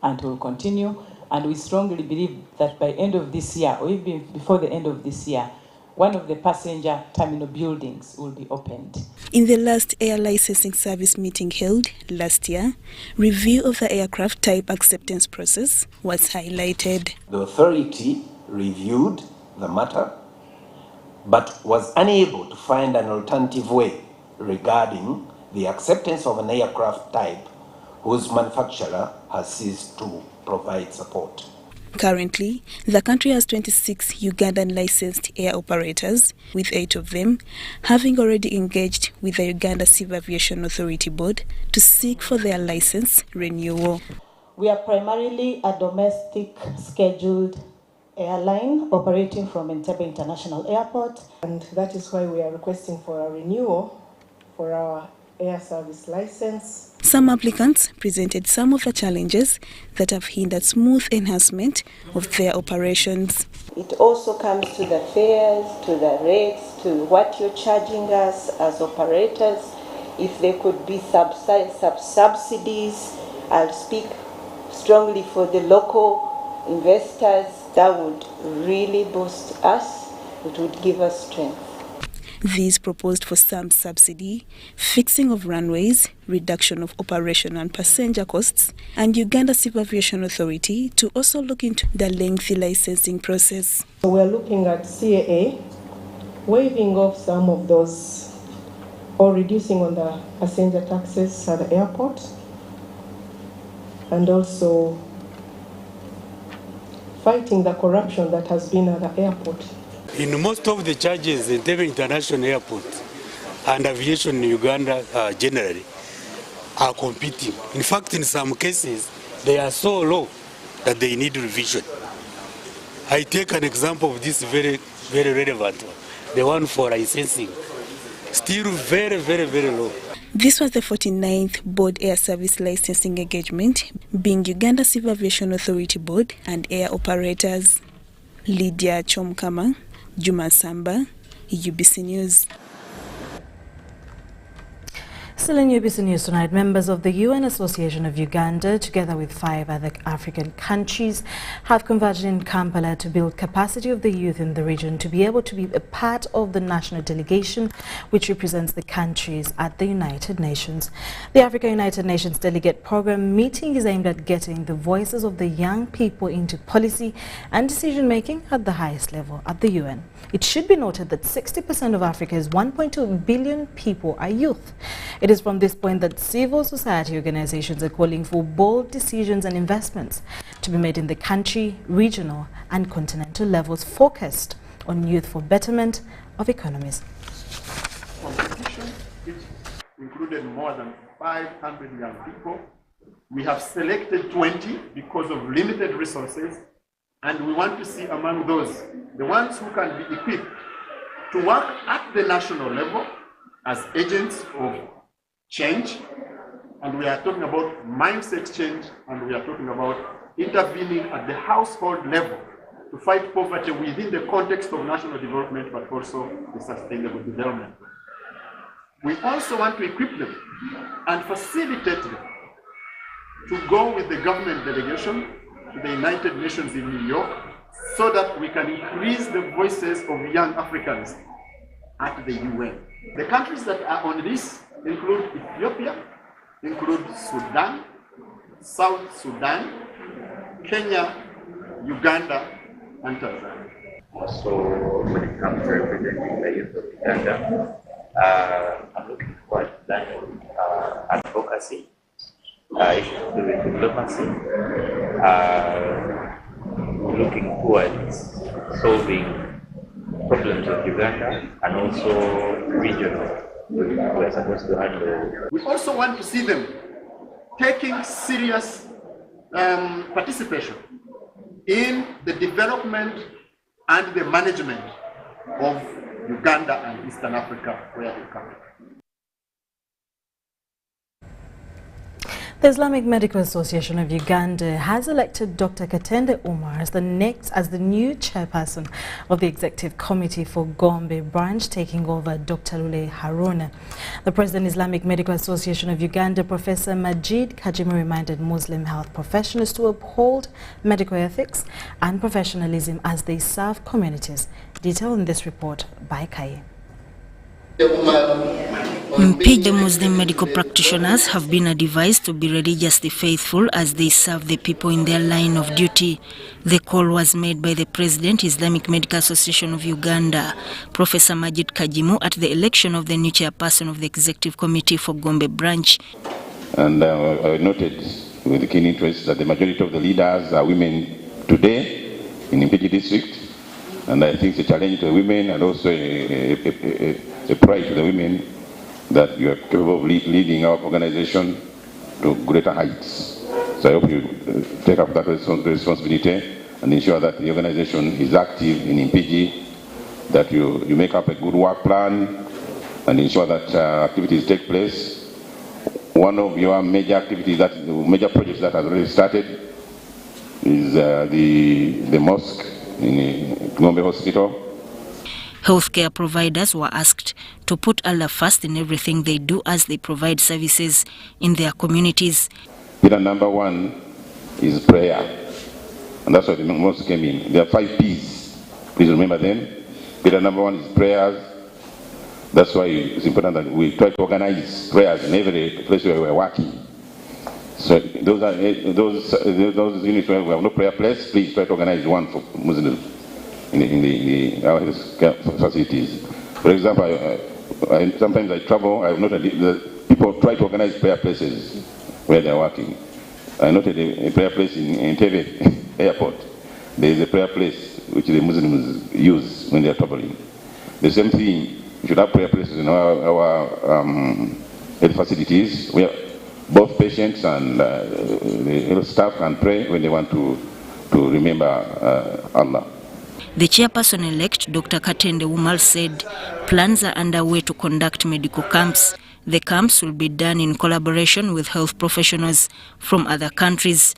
and will continue, and we strongly believe that by end of this year, or even before the end of this year, one of the passenger terminal buildings will be opened. In the last air licensing service meeting held last year, review of the aircraft type acceptance process was highlighted. The authority reviewed the matter, but was unable to find an alternative way regarding the acceptance of an aircraft type whose manufacturer has ceased to provide support. Currently, the country has 26 Ugandan licensed air operators, with 8 of them having already engaged with the Uganda Civil Aviation Authority Board to seek for their license renewal. We are primarily a domestic scheduled airline operating from Entebbe International Airport, and that is why we are requesting for a renewal for our air service license. Some applicants presented some of the challenges that have hindered smooth enhancement of their operations. It also comes to the fares, to the rates, to what you're charging us as operators. If there could be subsidies, I'll speak strongly for the local investors. That would really boost us. It would give us strength. These proposed for some subsidy, fixing of runways, reduction of operation and passenger costs, and Uganda Civil Aviation Authority to also look into the lengthy licensing process. We're looking at CAA, waiving off some of those or reducing on the passenger taxes at the airport, and also fighting the corruption that has been at the airport. In most of the charges in Entebbe International Airport and aviation in Uganda generally are competing. In fact, in some cases, they are so low that they need revision. I take an example of this very relevant one, the one for licensing. Still very low. This was the 49th Board Air Service Licensing Engagement, being Uganda Civil Aviation Authority Board and air operators. Lydia Chomkama, Juma Samba, UBC News. Still in UBC News Tonight, members of the UN Association of Uganda, together with 5 other African countries, have converged in Kampala to build capacity of the youth in the region to be able to be a part of the national delegation which represents the countries at the United Nations. The Africa United Nations Delegate Program meeting is aimed at getting the voices of the young people into policy and decision-making at the highest level at the UN. It should be noted that 60% of Africa's 1.2 billion people are youth. It is from this point that civil society organizations are calling for bold decisions and investments to be made in the country, regional and continental levels focused on youth for betterment of economies. Competition, which included more than 500 young people. We have selected 20 because of limited resources, and we want to see among those the ones who can be equipped to work at the national level as agents of change, and we are talking about mindset change, and we are talking about intervening at the household level to fight poverty within the context of national development, but also the sustainable development. We also want to equip them and facilitate them to go with the government delegation to the United Nations in New York so that we can increase the voices of young Africans at the UN. The countries that are on this include Ethiopia, include Sudan, South Sudan, Kenya, Uganda, and Tanzania. Also, when it comes to representing the youth of Uganda, I'm looking forward to learning advocacy, issues to do with diplomacy, looking towards solving problems of Uganda and also regional. We're supposed to handle. We also want to see them taking serious participation in the development and the management of Uganda and Eastern Africa, where they come from. The Islamic Medical Association of Uganda has elected Dr. Katende Umar as the new chairperson of the Executive Committee for Gombe branch, taking over Dr. Lule Haruna. The President of the Islamic Medical Association of Uganda, Professor Majid Kajimu, reminded Muslim health professionals to uphold medical ethics and professionalism as they serve communities. Detail in this report by Kai. The Muslim medical practitioners have been advised to be religiously faithful as they serve the people in their line of duty. The call was made by the President, Islamic Medical Association of Uganda, Professor Majid Kajimu, at the election of the new chairperson of the Executive Committee for Gombe branch. And I noted with keen interest that the majority of the leaders are women today in Mpigi district, and I think it's a challenge to the women and also a pride to the women that you are capable of leading our organization to greater heights. So I hope you take up that responsibility and ensure that the organization is active in Mpigi, that you make up a good work plan and ensure that activities take place. One of your major activities, major projects that has already started is the mosque in Gombe Hospital. Healthcare providers were asked to put Allah first in everything they do as they provide services in their communities. Pillar number one is prayer, and that's why the mosque came in. There are 5 P's. Please remember them. Pillar number one is prayers. That's why it's important that we try to organize prayers in every place where we're working. So those units where we have no prayer place, please try to organize one for Muslims in our facilities. For example, sometimes I travel. I've noted that people try to organize prayer places where they're working. I noted a prayer place in Entebbe airport. There is a prayer place which the Muslims use when they're traveling. The same thing, we should have prayer places in our health facilities where both patients and the staff can pray when they want to remember Allah. The chairperson-elect, Dr. Katende Umar, said plans are underway to conduct medical camps. The camps will be done in collaboration with health professionals from other countries.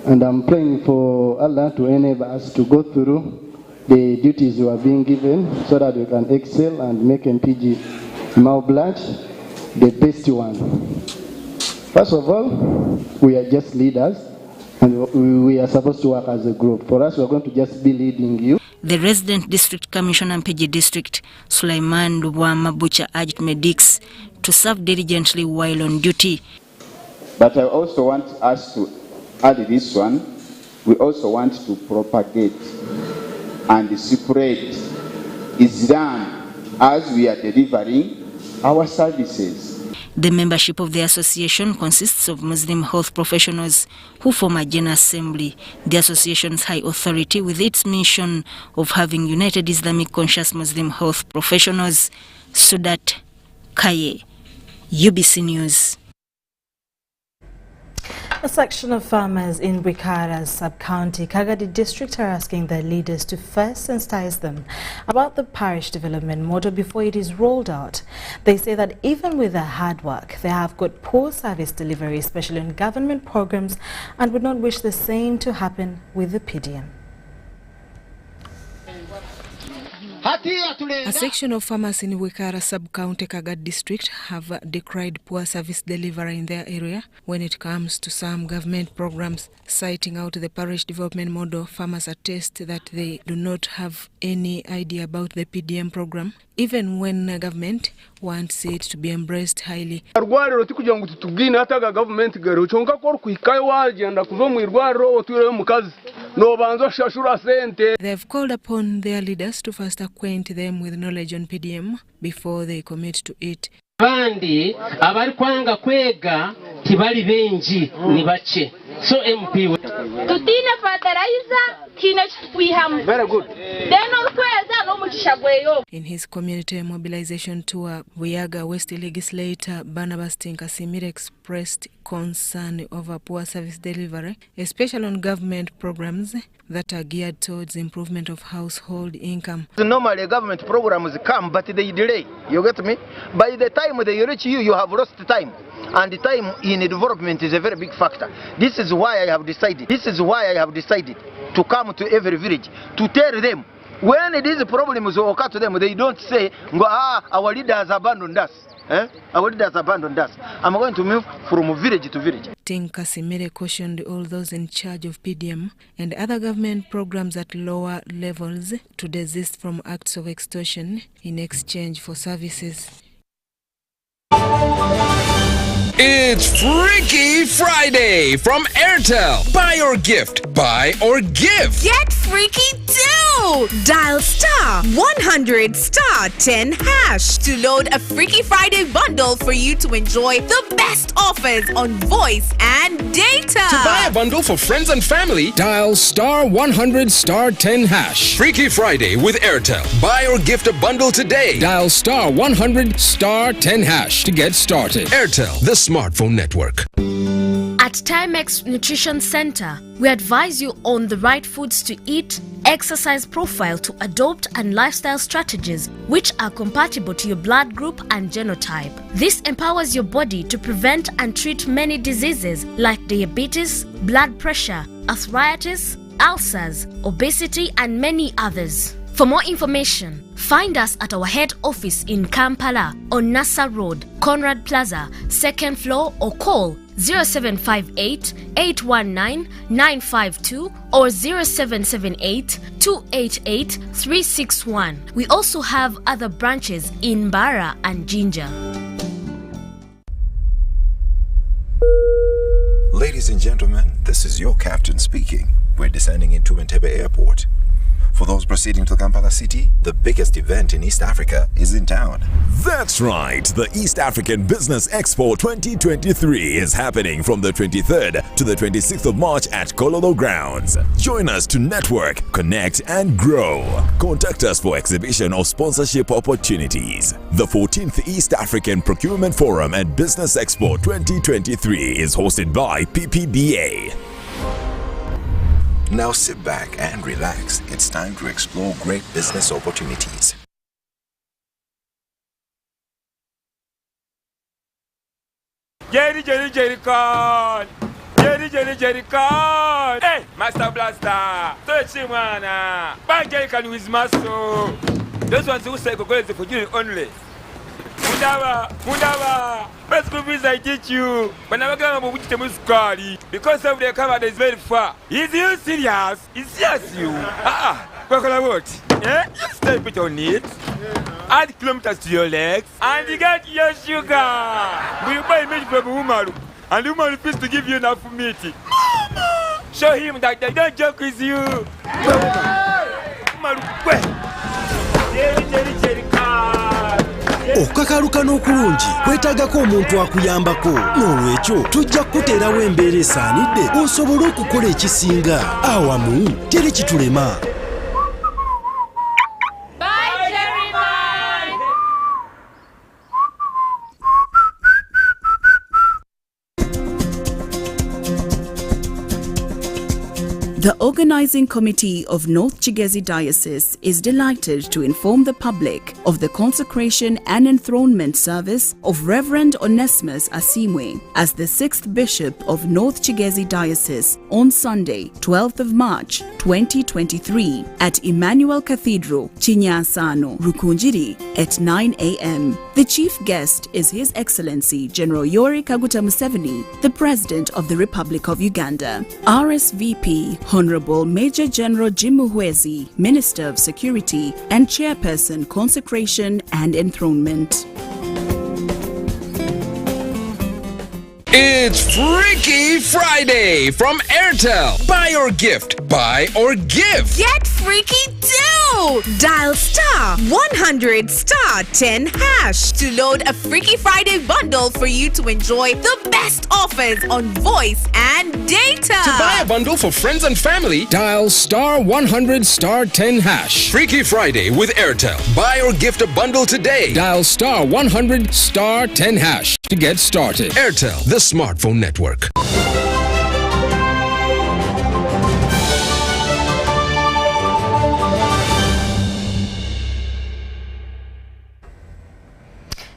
And I'm praying for Allah to enable us to go through the duties we are being given so that we can excel and make Mpigi Maublat the best one. First of all, we are just leaders and we are supposed to work as a group. For us, we are going to just be leading you. The resident district commissioner Mpigi district, Sulaiman Lubwama Bucha, urged medics to serve diligently while on duty. But I also want us to add this one. We also want to propagate and spread Islam as we are delivering our services. The membership of the association consists of Muslim health professionals who form a general assembly, the association's high authority with its mission of having united Islamic conscious Muslim health professionals. Sudat Kaye, UBC News. A section of farmers in Bwikara's sub-county, Kagadi district, are asking their leaders to first sensitize them about the parish development model before it is rolled out. They say that even with their hard work, they have got poor service delivery, especially in government programs, and would not wish the same to happen with the PDM. A section of farmers in Bwikara sub-county Kagadi district have decried poor service delivery in their area when it comes to some government programs. Citing out the parish development model, farmers attest that they do not have any idea about the PDM program, even when government wants it to be embraced highly. They have called upon their leaders to first acquaint them with knowledge on PDM before they commit to it. So MP tutina fertilizer we have very good. In his community mobilization tour, Buyaga West legislator Barnabas Tinkasimire expressed concern over poor service delivery, especially on government programs that are geared towards improvement of household income. Normally government programs come, but they delay. You get me? By the time they reach you, you have lost time. And the time in development is a very big factor. This is why I have decided to come to every village to tell them when these problems occur to them, they don't say, our leaders abandoned us. Our leaders abandoned us. I'm going to move from village to village. Tinkasimire cautioned all those in charge of PDM and other government programs at lower levels to desist from acts of extortion in exchange for services. It's Freaky Friday from Airtel. Buy or gift. Buy or give. Get freaky too! Dial *100 *10 hash to load a Freaky Friday bundle for you to enjoy the best offers on voice and data. To buy a bundle for friends and family, dial *100 *10 hash. Freaky Friday with Airtel. Buy or gift a bundle today. Dial *100 *10 hash to get started. Airtel, the smartphone network. At Timex Nutrition Center, we advise you on the right foods to eat, exercise profile to adopt, and lifestyle strategies which are compatible to your blood group and genotype. This empowers your body to prevent and treat many diseases like diabetes, blood pressure, arthritis, ulcers, obesity, and many others. For more information, find us at our head office in Kampala on Nassa Road, Conrad Plaza, 2nd floor, or call 0758 819 952 or 0778 288 361. We also have other branches in Mbara and Jinja. Ladies and gentlemen, this is your captain speaking. We're descending into Entebbe Airport. For those proceeding to Kampala City, the biggest event in East Africa is in town. That's right, the East African Business Expo 2023 is happening from the 23rd to the 26th of March at Kololo Grounds. Join us to network, connect, and grow. Contact us for exhibition or sponsorship opportunities. The 14th East African Procurement Forum and Business Expo 2023 is hosted by PPBA. Now sit back and relax. It's time to explore great business opportunities. Jerry con. Jerry con. Hey, Master Blaster. Touch him, man. Bang Jerry con with muscle. Those ones who say go is for you only. Mundava. Best movies I teach you. But never come up with the squad. Because of the cover is very far. Is you serious? It's serious you. What? Yeah? You stay bit on it. Add kilometers to your legs. And you get your sugar. Will you buy milk from Umaru? And Umaru refused to give you enough meat. Mama! Show him that they don't joke with you. Umaru, Jerry car. Okukakaluka n'okulungi kwetaagako omuntu akuyambako, n'olwekyo tujja kukuteerawo embeera esaanidde osobole okukola ekisinga awamu teri kitulema. The Organizing Committee of North Kigezi Diocese is delighted to inform the public of the consecration and enthronement service of Reverend Onesimus Asimwe as the 6th Bishop of North Kigezi Diocese on Sunday, 12th of March 2023 at Emmanuel Cathedral, Chinyansano, Rukunjiri at 9 a.m. The chief guest is His Excellency General Yoweri Kaguta Museveni, the President of the Republic of Uganda. RSVP Honorable Major General Jim Muhwezi, Minister of Security and Chairperson Consecration and Enthronement. It's Freaky Friday from Airtel. Buy or gift. Buy or give. Get freaky too! Dial star 100 star 10 hash to load a Freaky Friday bundle for you to enjoy the best offers on voice and data. To buy a bundle for friends and family, dial star 100 star 10 hash. Freaky Friday with Airtel. Buy or gift a bundle today. Dial star 100 star 10 hash to get started. Airtel, the smartphone network.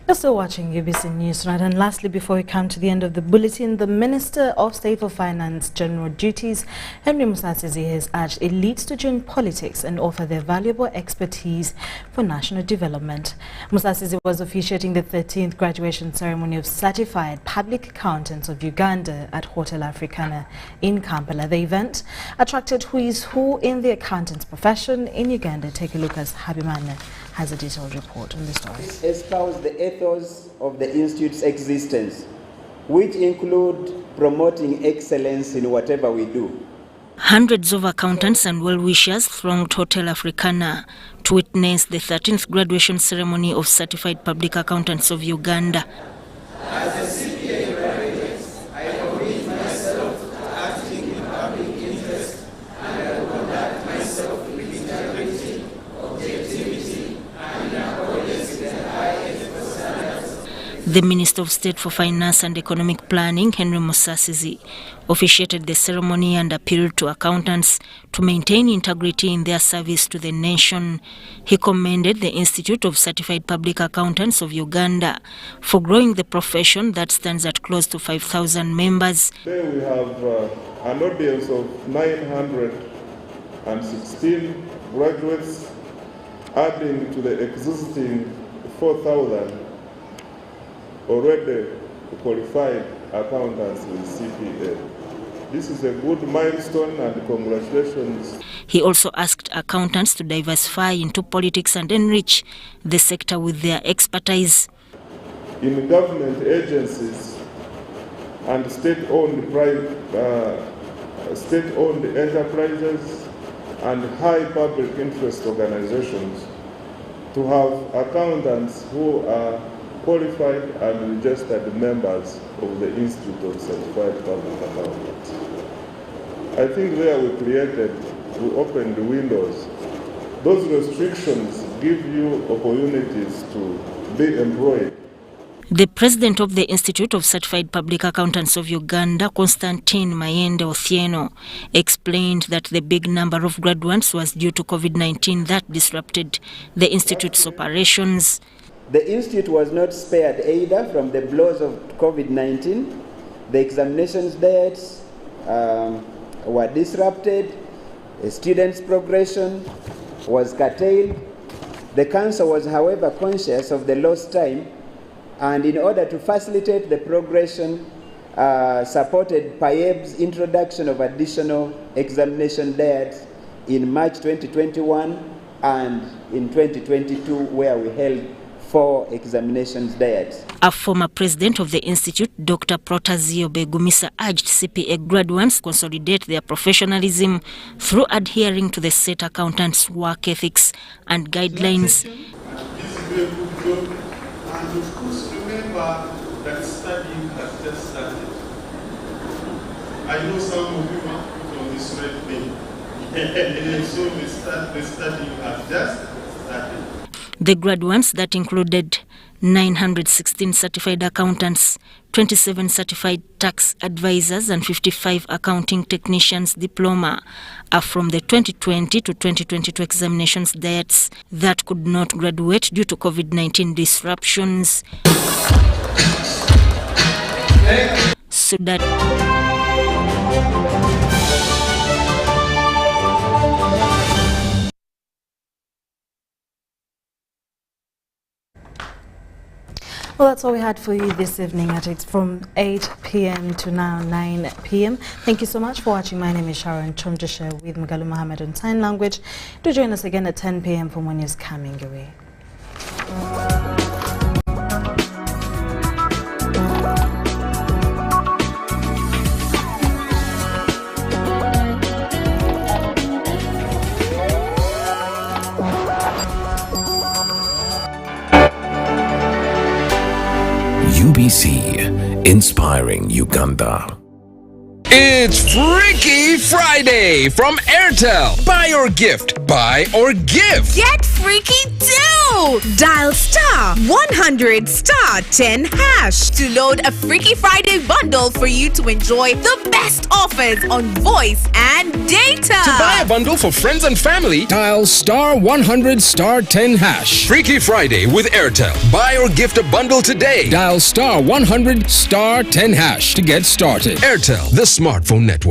You're still watching UBC News Tonight, and lastly, before we come to the end of the bulletin, the Minister of State for Finance General Duties, Henry Musasizi, has urged elites to join politics and offer their valuable expertise for national development. Musasizi was officiating the 13th graduation ceremony of Certified Public Accountants of Uganda at Hotel Africana in Kampala. The event attracted who is who in the accountants profession in Uganda. Take a look as Habimana has a detailed report on the story. Espouse the ethos of the Institute's existence, which include promoting excellence in whatever we do. Hundreds of accountants and well-wishers thronged Hotel Africana to witness the 13th graduation ceremony of Certified Public Accountants of Uganda. As a CPA graduate, I commit myself to acting in public interest, and I will conduct myself with integrity, objectivity, and in accordance with the high ethical standards. The Minister of State for Finance and Economic Planning, Henry Musasizi, officiated the ceremony and appealed to accountants to maintain integrity in their service to the nation. He commended the Institute of Certified Public Accountants of Uganda for growing the profession that stands at close to 5,000 members. Today we have an audience of 916 graduates, adding to the existing 4,000 already qualified accountants with CPA. This is a good milestone, and congratulations. He also asked accountants to diversify into politics and enrich the sector with their expertise. In government agencies and state-owned enterprises and high public interest organizations, to have accountants who are qualified and registered members of the Institute of Certified Public Accountants. I think there we opened the windows. Those restrictions give you opportunities to be employed. The president of the Institute of Certified Public Accountants of Uganda, Constantine Mayende Othieno, explained that the big number of graduates was due to COVID-19 that disrupted the Institute's operations. The Institute was not spared either from the blows of COVID-19. The examinations dates were disrupted. The students' progression was curtailed. The Council was, however, conscious of the lost time, and in order to facilitate the progression, supported PAEB's introduction of additional examination dates in March 2021 and in 2022, where we held 4 examinations dates. A former president of the Institute, Dr. Protazio Begumisa, urged CPA graduates consolidate their professionalism through adhering to the state accountants' work ethics and guidelines. This is a very good job, and of course remember that studying has just started. I know some of you want to put on this red thing, so the studying has just started. The graduates that included 916 certified accountants, 27 certified tax advisors and 55 accounting technicians diploma are from the 2020 to 2022 examinations diets that could not graduate due to COVID-19 disruptions. So that well, that's all we had for you this evening. It's from 8 p.m. to now 9 p.m. Thank you so much for watching. My name is Sharon Chomjashe with Magalu Mohammed on Sign Language. Do join us again at 10 p.m. for more news coming your way. UBC, inspiring Uganda. It's Freaky Friday from Airtel. Buy or gift, buy or give. Get freaky too! Dial star 100 star 10 hash to load a Freaky Friday bundle for you to enjoy the best offers on voice and data. To buy a bundle for friends and family, dial star 100 star 10 hash. Freaky Friday with Airtel. Buy or gift a bundle today. Dial star 100 star 10 hash to get started. Airtel, the smartphone network.